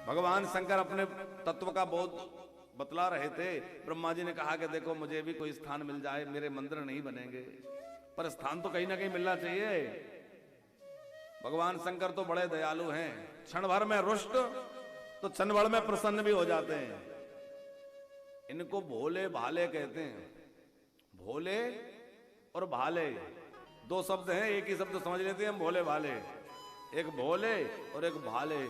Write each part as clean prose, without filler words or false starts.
भगवान शंकर अपने तत्व का बहुत बतला रहे थे। ब्रह्मा जी ने कहा कि देखो मुझे भी कोई स्थान मिल जाए, मेरे मंदिर नहीं बनेंगे पर स्थान तो कहीं ना कहीं मिलना चाहिए। भगवान शंकर तो बड़े दयालु हैं, क्षण भर में रुष्ट तो क्षण भर में प्रसन्न भी हो जाते हैं। इनको भोले भाले कहते हैं। भोले और भाले दो शब्द हैं, एक ही शब्द समझ लेते हैं हम, भोले भाले। एक भोले और एक भाले।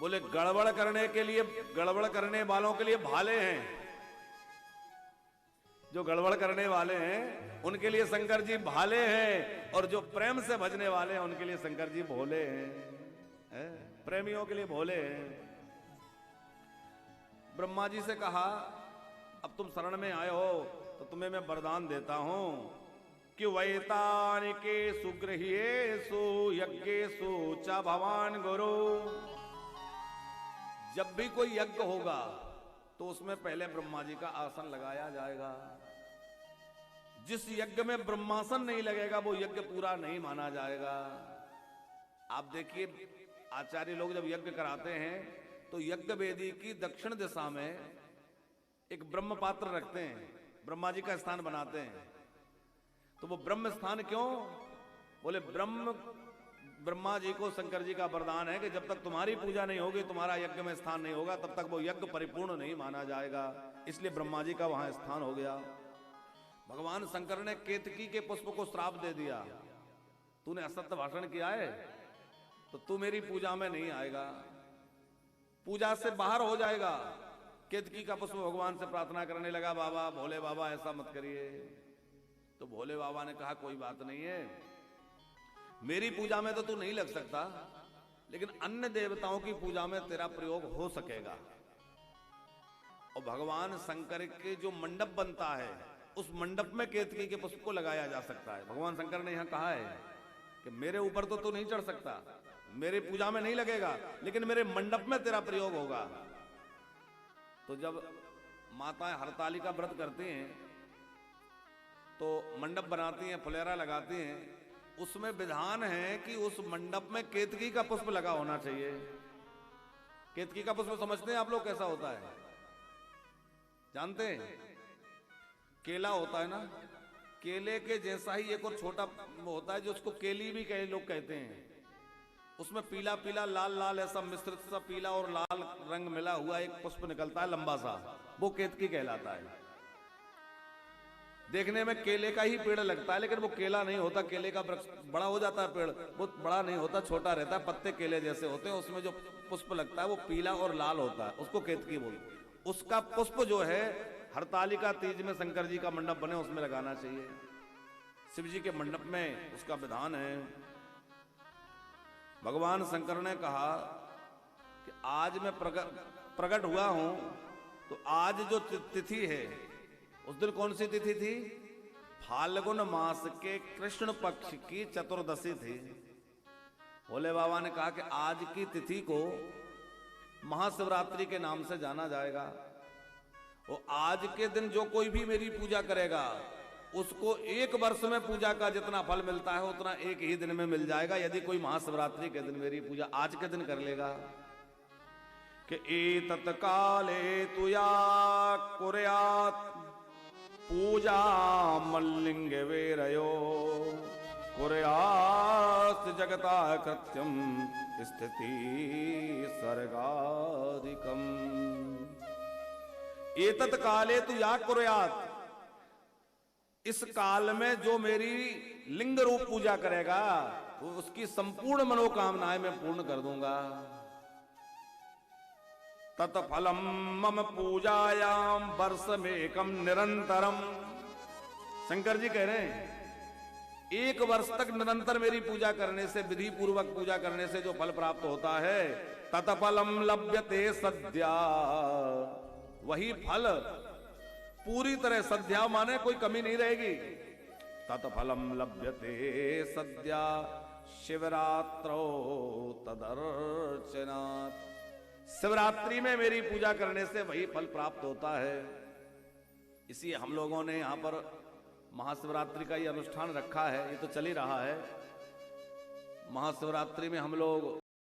बोले गड़बड़ करने के लिए, गड़बड़ करने वालों के लिए भाले हैं, जो गड़बड़ करने वाले हैं उनके लिए शंकर जी भाले हैं, और जो प्रेम से भजने वाले हैं उनके लिए शंकर जी भोले हैं। प्रेमियों के लिए भोले हैं। ब्रह्मा जी से कहा अब तुम शरण में आए हो तो तुम्हें मैं वरदान देता हूं कि वैतानिके सुगृह्येषु यज्ञेषु च भवान गुरु। जब भी कोई यज्ञ होगा तो उसमें पहले ब्रह्मा जी का आसन लगाया जाएगा। जिस यज्ञ में ब्रह्मासन नहीं लगेगा वो यज्ञ पूरा नहीं माना जाएगा। आप देखिए आचार्य लोग जब यज्ञ कराते हैं तो यज्ञ वेदी की दक्षिण दिशा में एक ब्रह्म पात्र रखते हैं, ब्रह्मा जी का स्थान बनाते हैं। तो वो ब्रह्म स्थान क्यों? बोले ब्रह्मा जी को शंकर जी का वरदान है कि जब तक तुम्हारी पूजा नहीं होगी, तुम्हारा यज्ञ में स्थान नहीं होगा, तब तक वो यज्ञ परिपूर्ण नहीं माना जाएगा। इसलिए ब्रह्मा जी का वहां स्थान हो गया। भगवान शंकर ने केतकी के पुष्प को श्राप दे दिया, तूने असत्य भाषण किया है तो तू मेरी पूजा में नहीं आएगा, पूजा से बाहर हो जाएगा। केतकी का पुष्प भगवान से प्रार्थना करने लगा, बाबा भोले बाबा ऐसा मत करिए। तो भोले बाबा ने कहा कोई बात नहीं है, मेरी पूजा में तो तू नहीं लग सकता, लेकिन अन्य देवताओं की पूजा में तेरा प्रयोग हो सकेगा। और भगवान शंकर के जो मंडप बनता है उस मंडप में केतकी के पुष्प को लगाया जा सकता है। भगवान शंकर ने यहां कहा है कि मेरे ऊपर तो तू नहीं चढ़ सकता, मेरी पूजा में नहीं लगेगा, लेकिन मेरे मंडप में तेरा प्रयोग होगा। तो जब माताएं हरतालिका व्रत करती हैं तो मंडप बनाती हैं, फुलेरा लगाती हैं, उसमें विधान है कि उस मंडप में केतकी का पुष्प लगा होना चाहिए। केतकी का पुष्प समझते हैं आप लोग कैसा होता है? जानते हैं? केला होता है ना, केले के जैसा ही एक और छोटा होता है जो उसको केली भी कई लोग कहते हैं। उसमें पीला पीला लाल लाल ऐसा मिश्रित सा पीला और लाल रंग मिला हुआ एक पुष्प निकलता है लंबा सा, वो केतकी कहलाता है। देखने में केले का ही पेड़ लगता है, लेकिन वो केला नहीं होता। केले का वृक्ष बड़ा हो जाता है, पेड़ वो बड़ा नहीं होता, छोटा रहता है, पत्ते केले जैसे होते हैं। उसमें जो पुष्प लगता है वो पीला और लाल होता है, उसको केतकी बोलते। उसका पुष्प जो है हरतालिका तीज में शंकर जी का मंडप बने उसमें लगाना चाहिए। शिव जी के मंडप में उसका विधान है। भगवान शंकर ने कहा कि आज मैं प्रकट हुआ हूं, तो आज जो तिथि है उस दिन कौन सी तिथि थी? फाल्गुन मास के कृष्ण पक्ष की चतुर्दशी थी। भोले बाबा ने कहा कि आज की तिथि को महाशिवरात्रि के नाम से जाना जाएगा। और आज के दिन जो कोई भी मेरी पूजा करेगा उसको एक वर्ष में पूजा का जितना फल मिलता है उतना एक ही दिन में मिल जाएगा, यदि कोई महाशिवरात्रि के दिन मेरी पूजा आज के दिन कर लेगा। कि एतत् काले तुया कुर्यात् पूजा मल्लिंग वेरयो कुर्यात् जगता कृत्यम स्थिति सर्गाधिकम। एतत् काले तु या कुर्यात्, इस काल में जो मेरी लिंग रूप पूजा करेगा तो उसकी संपूर्ण मनोकामनाएं मैं पूर्ण कर दूंगा। तत्फलम मम पूजायाम वर्षमेकम निरंतरम। शंकर जी कह रहे हैं एक वर्ष तक निरंतर मेरी पूजा करने से, विधि पूर्वक पूजा करने से जो फल प्राप्त होता है, तत्फलम लभ्यते सद्या, वही फल पूरी तरह, सद्या माने कोई कमी नहीं रहेगी। तत्फलम लभ्यते सद्या शिवरात्रो तदर्चनात्। शिवरात्रि में मेरी पूजा करने से वही फल प्राप्त होता है। इसी हम लोगों ने यहाँ पर महाशिवरात्रि का ये अनुष्ठान रखा है, ये तो चल ही रहा है। महाशिवरात्रि में हम लोग